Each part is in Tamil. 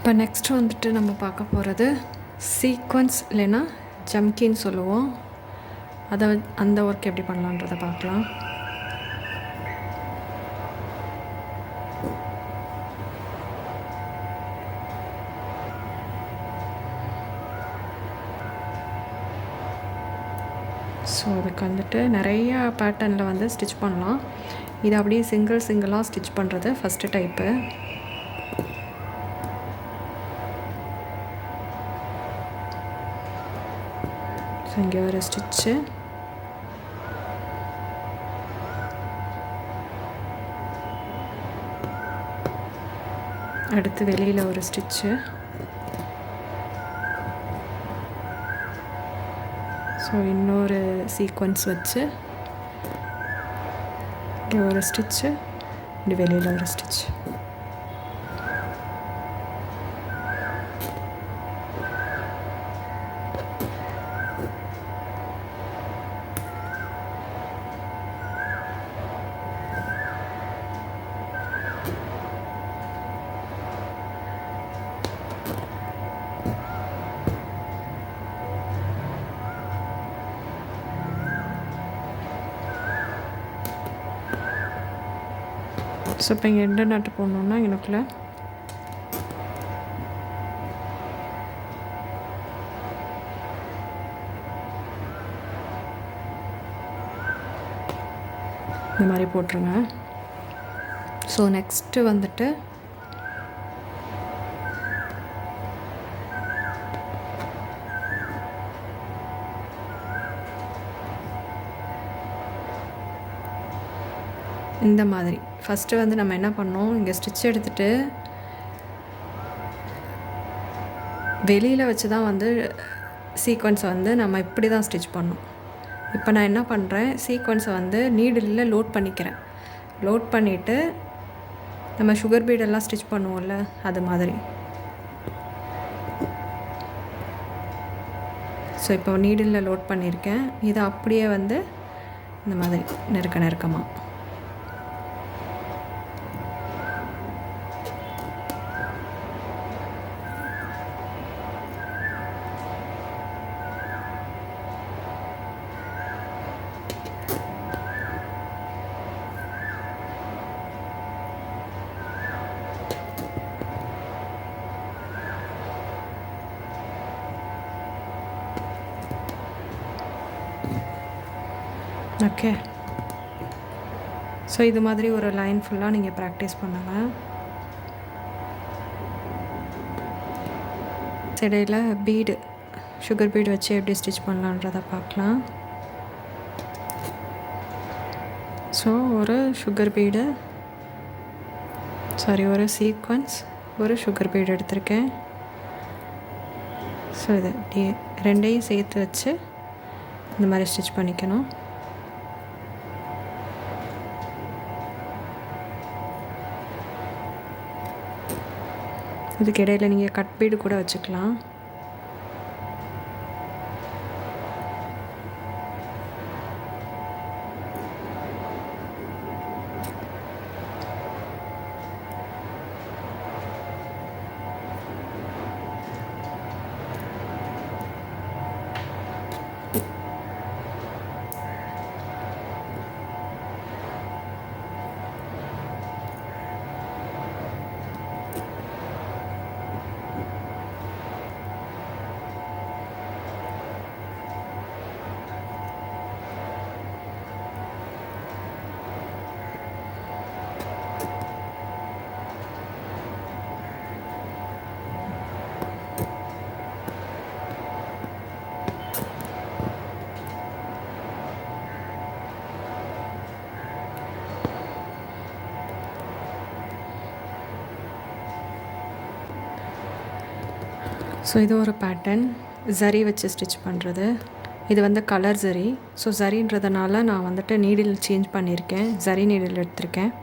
இப்போ நெக்ஸ்ட் வந்துட்டு நம்ம பார்க்க போகிறது சீக்வன்ஸ் இல்லைன்னா ஜம்கின்னு சொல்லுவோம். அந்த ஒர்க் எப்படி பண்ணலான்றதை பார்க்கலாம். ஸோ அதுக்கு வந்துட்டு நிறையா பேட்டர்னில் வந்து ஸ்டிச் பண்ணலாம். இது அப்படியே சிங்கிளாக ஸ்டிச் பண்ணுறது ஃபஸ்ட்டு டைப்பு. ஸோ இங்கே ஒரு ஸ்டிச்சு, அடுத்து வெளியில் ஒரு ஸ்டிச்சு, ஸோ இன்னொரு சீக்வன்ஸ் வச்சு இங்கே ஒரு ஸ்டிச்சு, இப்படி வெளியில் ஒரு ஸ்டிச். ஸோ இப்போ இங்கே எண்டு நாட்டு போடணுன்னா எனக்குள்ள இந்த மாதிரி போட்டுருங்க. ஸோ நெக்ஸ்ட்டு வந்துட்டு இந்த மாதிரி ஃபஸ்ட்டு வந்து நம்ம என்ன பண்ணோம், இங்கே ஸ்டிச் எடுத்துகிட்டு வெளியில் வச்சு தான் வந்து சீக்வன்ஸை வந்து நம்ம இப்படி தான் ஸ்டிச் பண்ணோம். இப்போ நான் என்ன பண்ணுறேன், சீக்வன்ஸை வந்து நீடிலில் லோட் பண்ணிக்கிறேன். லோட் பண்ணிவிட்டு நம்ம சுகர் பீடெல்லாம் ஸ்டிச் பண்ணுவோம்ல, அது மாதிரி. ஸோ இப்போ நீடிலில் லோட் பண்ணியிருக்கேன். இதை அப்படியே வந்து இந்த மாதிரி நெருக்கமாக ஓகே. ஸோ இது மாதிரி ஒரு லைன் ஃபுல்லாக நீங்கள் ப்ராக்டிஸ் பண்ணுங்கள். இடையில் பீடு, சுகர் பீடு வச்சு எப்படி ஸ்டிச் பண்ணலான்றதை பார்க்கலாம். ஸோ ஒரு சுகர் பீடு, ஒரு சீக்வன்ஸ், ஒரு சுகர் பீடு எடுத்திருக்கேன். ஸோ இது அப்படியே ரெண்டையும் சேர்த்து வச்சு இந்த மாதிரி ஸ்டிச் பண்ணிக்கணும். இதுக்கு இடையில் நீங்கள் கட் பீடு கூட வச்சுக்கலாம். ஸோ இது ஒரு பேட்டர்ன், ஜரி வச்சு ஸ்டிச் பண்ணுறது. இது வந்து கலர் ஜரி. ஸோ ஜரின்றதுனால நான் வந்துட்டு நீடில் சேஞ்ச் பண்ணியிருக்கேன், ஜரி நீடில் எடுத்திருக்கேன்.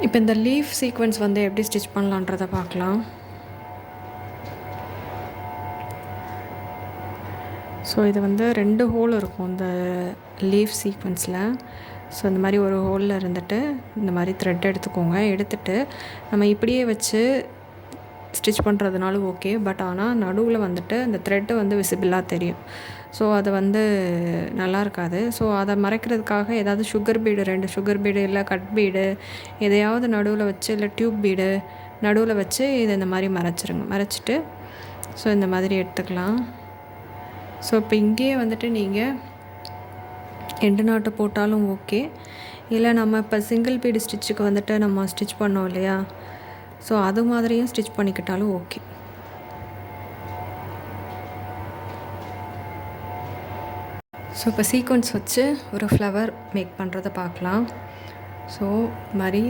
இப்போ இந்த லீஃப் சீக்வென்ஸ் வந்து எப்படி ஸ்டிச் பண்ணலான்றதை பார்க்கலாம். ஸோ இது வந்து 2 ஹோல் இருக்கும் இந்த லீஃப் சீக்வென்ஸில். ஸோ இந்த மாதிரி ஒரு ஹோலில் இருந்துட்டு இந்த மாதிரி த்ரெட் எடுத்துக்கோங்க. எடுத்துகிட்டு நம்ம இப்படியே வச்சு ஸ்டிச் பண்ணுறதுனாலும் ஓகே. பட் ஆனால் நடுவில் வந்துட்டு அந்த த்ரெட்டு வந்து விசிபிளாக தெரியும். ஸோ அது வந்து நல்லா இருக்காது. ஸோ அதை மறைக்கிறதுக்காக ஏதாவது சுகர் பீடு, 2 சுகர் பீடு இல்லை கட் பீடு எதையாவது நடுவில் வச்சு, இல்லை டியூப் பீடு நடுவில் வச்சு இதை இந்த மாதிரி மறைச்சிருங்க. மறைச்சிட்டு ஸோ இந்த மாதிரி எடுத்துக்கலாம். ஸோ இப்போ இங்கேயே வந்துட்டு நீங்கள் எண்டு நாட்டு போட்டாலும் ஓகே. இல்லை நம்ம இப்போ சிங்கிள் பீடு ஸ்டிச்சுக்கு வந்துட்டு நம்ம ஸ்டிச் பண்ணோம் இல்லையா, ஸோ அது மாதிரியும் ஸ்டிச் பண்ணிக்கிட்டாலும் ஓகே. ஸோ இப்போ சீக்வென்ஸ் வச்சு ஒரு ஃப்ளவர் மேக் பண்ணுறதை பார்க்கலாம். ஸோ மாதிரி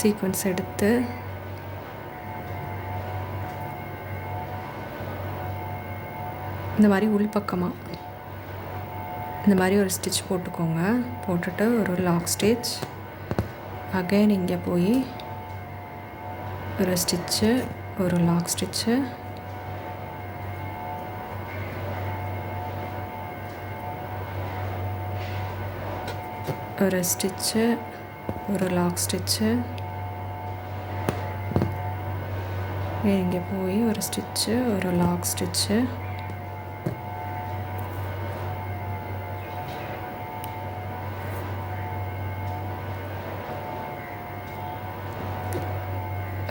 சீக்வென்ஸ் எடுத்து இந்த மாதிரி உள்பக்கமாக இந்த மாதிரி ஒரு ஸ்டிச் போட்டுக்கோங்க. போட்டுட்டு ஒரு லாக் ஸ்டிச், அகைன் இங்கே போய் ஒரு ஸ்டிச்சு, ஒரு லாக் ஸ்டிச்சு, ஒரு ஸ்டிச்சு, ஒரு லாக் ஸ்டிச்சு, இங்கே போய் ஒரு ஸ்டிச்சு, ஒரு லாக் ஸ்டிச்சு,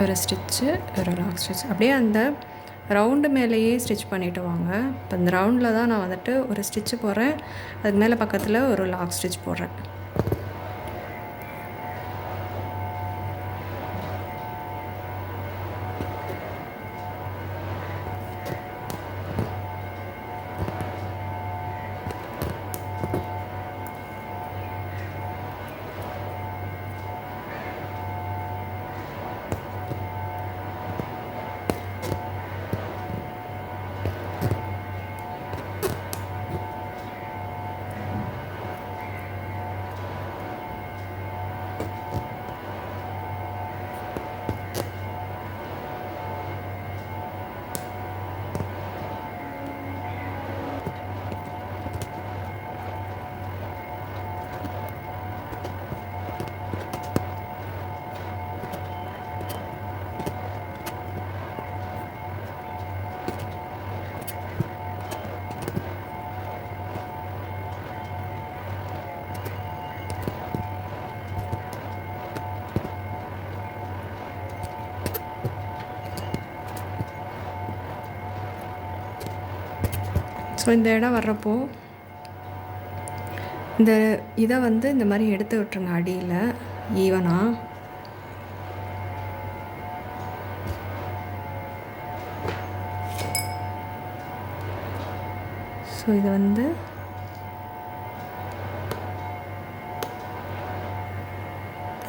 ஒரு ஸ்டிச்சு, ஒரு லாக் ஸ்டிச். அப்படியே அந்த ரவுண்டு மேலேயே ஸ்டிச் பண்ணிவிட்டு வாங்க. இப்போ இந்த ரவுண்டில் தான் நான் வந்துட்டு ஒரு ஸ்டிச்சு போடுறேன், அதுக்கு மேலே பக்கத்தில் ஒரு லாக் ஸ்டிச் போடுறேன். ஸோ இந்த இடம் வர்றப்போ இதை வந்து இந்த மாதிரி எடுத்து விட்டுருங்க அடியில் ஈவனாக. ஸோ இதை வந்து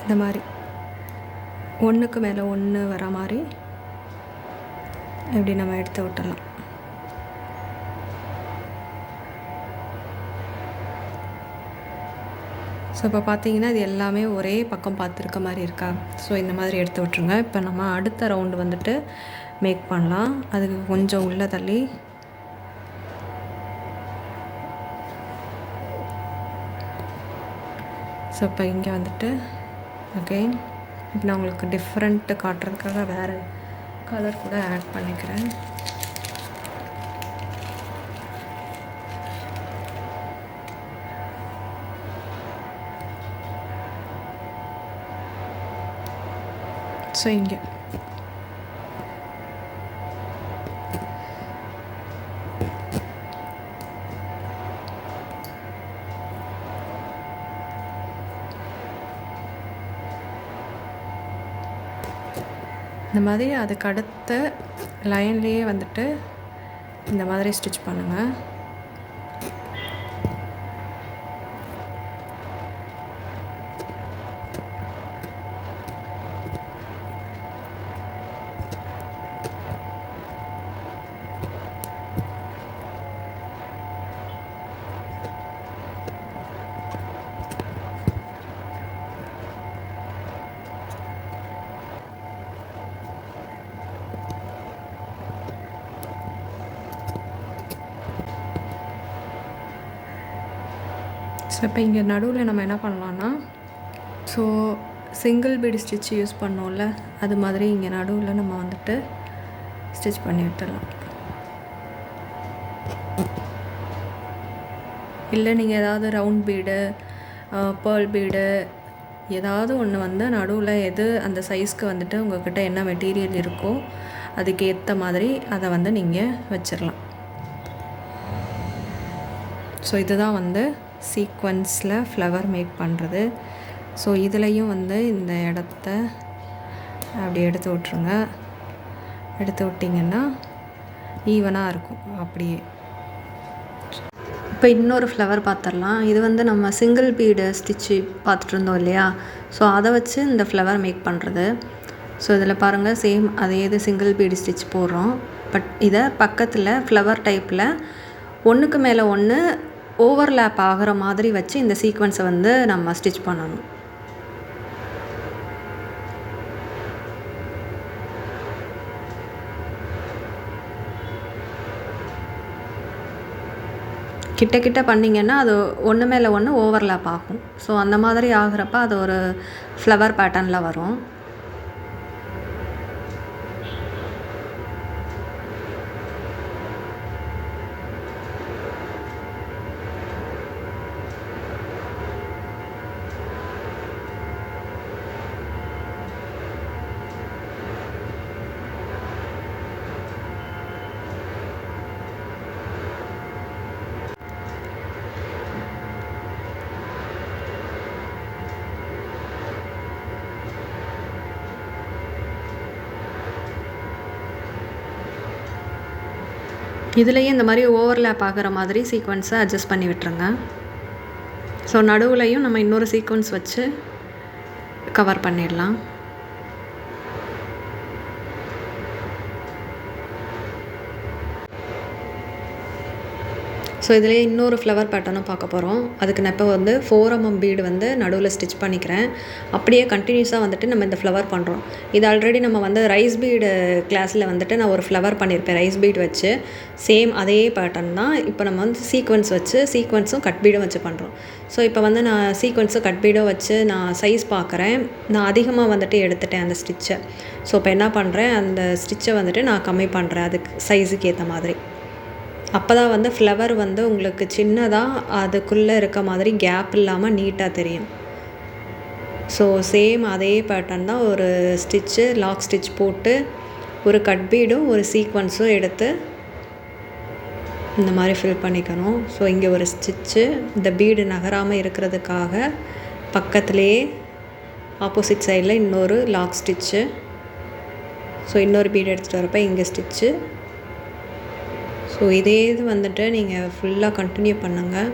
இந்த மாதிரி ஒன்றுக்கு மேலே ஒன்று வர மாதிரி இப்படி நம்ம எடுத்து விட்டுடலாம். ஸோ இப்போ பார்த்தீங்கன்னா இது எல்லாமே ஒரே பக்கம் பார்த்துருக்க மாதிரி இருக்கா. ஸோ இந்த மாதிரி எடுத்து விட்ருங்க. இப்போ நம்ம அடுத்த ரவுண்டு வந்துட்டு மேக் பண்ணலாம். அதுக்கு கொஞ்சம் உள்ளே தள்ளி ஸோ இப்போ இங்கே வந்துட்டு அகெயின் இப்போ நான் உங்களுக்கு டிஃப்ரெண்ட்டு காட்டுறதுக்காக வேறு கலர் கூட ஆட் பண்ணிக்கிறேன். ஸோ இங்கே இந்த மாதிரி அதுக்கு அடுத்த லைன்லேயே வந்துட்டு இந்த மாதிரி ஸ்டிச் பண்ணுங்கள். இப்போ இங்கே நடுவில் நம்ம என்ன பண்ணலான்னா, so single bead stitch use பண்ணோம்ல, அது மாதிரி இங்கே நடுவில் நம்ம வந்துட்டு ஸ்டிச் பண்ணி விட்டுடலாம். இல்லை நீங்கள் ஏதாவது ரவுண்ட் பீடு, பேர்ல் பீடு ஏதாவது ஒன்று வந்து நடுவில் எது அந்த சைஸ்க்கு வந்துட்டு உங்கள்கிட்ட என்ன மெட்டீரியல் இருக்கோ அதுக்கு ஏற்ற மாதிரி அதை வந்து நீங்கள் வச்சிடலாம். ஸோ இதுதான் வந்து சீக்வன்ஸில் ஃப்ளவர் மேக் பண்ணுறது. ஸோ இதுலேயும் வந்து இந்த இடத்த அப்படி எடுத்து விட்ருங்க. எடுத்து விட்டிங்கன்னா ஈவனாக இருக்கும் அப்படியே. இப்போ இன்னொரு ஃப்ளவர் பார்த்துடலாம். இது வந்து நம்ம சிங்கிள் பீடு ஸ்டிச்சு பார்த்துட்டு இருந்தோம் இல்லையா, ஸோ அதை வச்சு இந்த ஃப்ளவர் மேக் பண்ணுறது. ஸோ இதில் பாருங்கள், சேம் அதே இது சிங்கிள் பீடு ஸ்டிச் போடுறோம். பட் இதை பக்கத்தில் ஃப்ளவர் டைப்பில் ஒன்றுக்கு மேலே ஒன்று ஓவர்லேப் ஆகிற மாதிரி வச்சு இந்த சீக்வன்ஸை வந்து நம்ம ஸ்டிச் பண்ணணும். கிட்ட கிட்ட பண்ணிங்கன்னா அது ஒன்று மேலே ஒன்று ஓவர்லேப் ஆகும். ஸோ அந்த மாதிரி ஆகிறப்ப அது ஒரு ஃப்ளவர் பேட்டர்னில் வரும். இதுலேயே இந்த மாதிரி ஓவர்லேப் ஆகிற மாதிரி சீக்வன்ஸை அட்ஜஸ்ட் பண்ணி விட்டுருங்க. ஸோ நடுவுலையும் நம்ம இன்னொரு சீக்வன்ஸ் வச்சு கவர் பண்ணிடலாம். ஸோ இதிலே இன்னொரு ஃப்ளவர் பேட்டர்னும் பார்க்க போகிறோம். அதுக்கு நான் இப்போ வந்து 4mm பீடு வந்து நடுவில் ஸ்டிச் பண்ணிக்கிறேன். அப்படியே கண்டினியூஸாக வந்துட்டு நம்ம இந்த ஃப்ளவர் பண்ணுறோம். இது ஆல்ரெடி நம்ம வந்து ரைஸ் பீடு கிளாஸில் வந்துட்டு நான் ஒரு ஃப்ளவர் பண்ணியிருப்பேன் ரைஸ் பீடு வச்சு. சேம் அதே பேட்டர்ன் தான் இப்போ நம்ம வந்து சீக்வன்ஸ் வச்சு சீக்வன்ஸும் கட் பீடும் வச்சு பண்ணுறோம். ஸோ இப்போ வந்து நான் சீக்வன்ஸும் கட் பீடும் வச்சு நான் சைஸ் பார்க்குறேன். நான் அதிகமாக வந்துட்டு எடுத்துட்டேன் அந்த ஸ்டிச்சை. ஸோ இப்போ என்ன பண்ணுறேன், அந்த ஸ்டிச்சை வந்துட்டு நான் கம்மி பண்ணுறேன் அதுக்கு சைஸுக்கு ஏற்ற மாதிரி. அப்போ தான் வந்து ஃப்ளவர் வந்து உங்களுக்கு சின்னதாக அதுக்குள்ளே இருக்க மாதிரி கேப் இல்லாமல் நீட்டாக தெரியும். ஸோ சேம் அதே பேட்டர்ன் தான் ஒரு ஸ்டிச்சு லாக் ஸ்டிச் போட்டு ஒரு கட் பீடும் ஒரு சீக்வன்ஸும் எடுத்து இந்த மாதிரி ஃபில் பண்ணிக்கணும். ஸோ இங்கே ஒரு ஸ்டிச்சு இந்த பீடு நகராமல் இருக்கிறதுக்காக பக்கத்துலேயே ஆப்போசிட் சைடில் இன்னொரு லாக் ஸ்டிச்சு. ஸோ இன்னொரு பீடு எடுத்துகிட்டு வரப்போ இங்கே ஸ்டிச்சு. ஸோ இதே இது வந்துட்டு நீங்கள் ஃபுல்லாக கண்டினியூ பண்ணுங்கள்.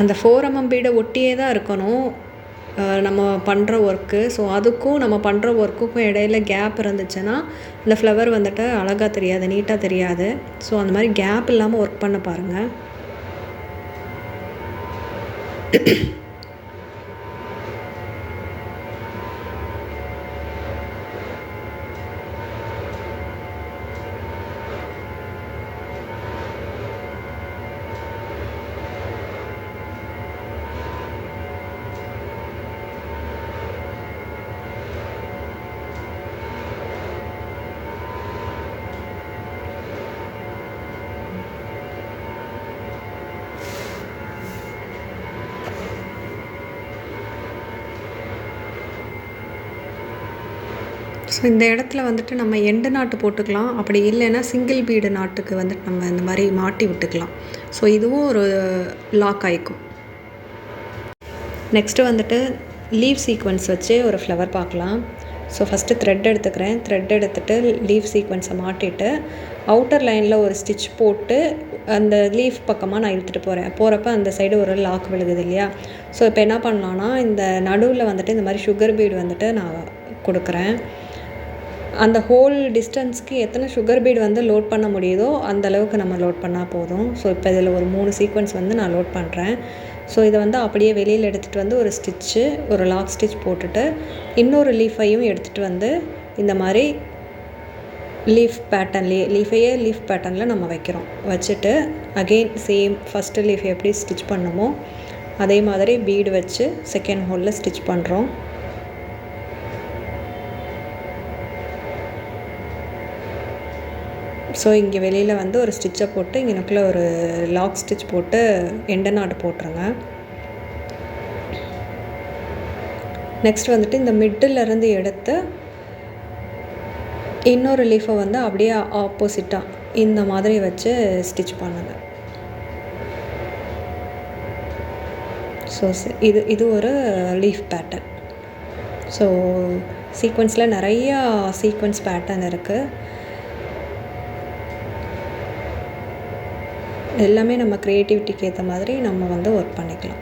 அந்த 4mm பீடை ஒட்டியே தான் இருக்கணும் நம்ம பண்ணுற ஒர்க்கு. ஸோ அதுக்கும் நம்ம பண்ணுற ஒர்க்குக்கும் இடையில கேப் இருந்துச்சுன்னா இந்த ஃப்ளவர் வந்துட்டு அழகாக தெரியாது, நீட்டாக தெரியாது. ஸோ அந்த மாதிரி கேப் இல்லாமல் ஒர்க் பண்ண பாருங்கள். ஸோ இந்த இடத்துல வந்துட்டு நம்ம எண்டு நாட்டு போட்டுக்கலாம். அப்படி இல்லைன்னா சிங்கிள் பீடு நாட்டுக்கு வந்துட்டு நம்ம இந்த மாதிரி மாட்டி விட்டுக்கலாம். ஸோ இதுவும் ஒரு லாக் ஆகிக்கும். நெக்ஸ்ட்டு வந்துட்டு லீவ் சீக்வன்ஸ் வச்சு ஒரு ஃப்ளவர் பார்க்கலாம். ஸோ ஃபஸ்ட்டு த்ரெட் எடுத்துக்கிறேன். த்ரெட் எடுத்துகிட்டு லீவ் சீக்வன்ஸை மாட்டிட்டு அவுட்டர் லைனில் ஒரு ஸ்டிச் போட்டு அந்த லீஃப் பக்கமாக நான் இழுத்துட்டு போகிறப்ப அந்த சைடு ஒரு லாக் விழுகுது இல்லையா. ஸோ இப்போ என்ன பண்ணலான்னா, இந்த நடுவில் வந்துட்டு இந்த மாதிரி சுகர் பீடு வந்துட்டு நான் கொடுக்குறேன். அந்த ஹோல் டிஸ்டன்ஸ்க்கு எத்தனை சுகர் பீடு வந்து லோட் பண்ண முடியுதோ அந்த அளவுக்கு நம்ம லோட் பண்ணால் போதும். ஸோ இப்போ இதில் ஒரு 3 சீக்வன்ஸ் வந்து நான் லோட் பண்ணுறேன். ஸோ இதை வந்து அப்படியே வெளியில் எடுத்துகிட்டு வந்து ஒரு ஸ்டிச்சு, ஒரு லாக் ஸ்டிச் போட்டுட்டு இன்னொரு லீஃபையும் எடுத்துகிட்டு வந்து இந்த மாதிரி லீஃப் பேட்டர்னில் நம்ம வைக்கிறோம். வச்சுட்டு அகெயின் சேம் ஃபஸ்ட்டு லீஃப் எப்படி ஸ்டிச் பண்ணமோ அதே மாதிரி பீடு வச்சு செகண்ட் ஹோலில் ஸ்டிச் பண்ணுறோம். ஸோ இங்கே வெளியில் வந்து ஒரு ஸ்டிச்சை போட்டு இங்கனக்குள்ளே ஒரு லாக் ஸ்டிச் போட்டு எண்டு நாட் போட்டுருங்க. நெக்ஸ்ட் வந்துட்டு இந்த மிட்டிலேருந்து எடுத்து இன்னொரு லீஃபை வந்து அப்படியே ஆப்போசிட்டாக இந்த மாதிரி வச்சு ஸ்டிச் பண்ணுங்க. ஸோ இது ஒரு லீஃப் பேட்டர்ன். ஸோ சீக்வென்ஸில் நிறையா சீக்வென்ஸ் பேட்டர்ன் இருக்குது. எல்லாமே நம்ம க்ரியேட்டிவிட்டிக்கு ஏற்ற மாதிரி நம்ம வந்து ஒர்க் பண்ணிக்கலாம்.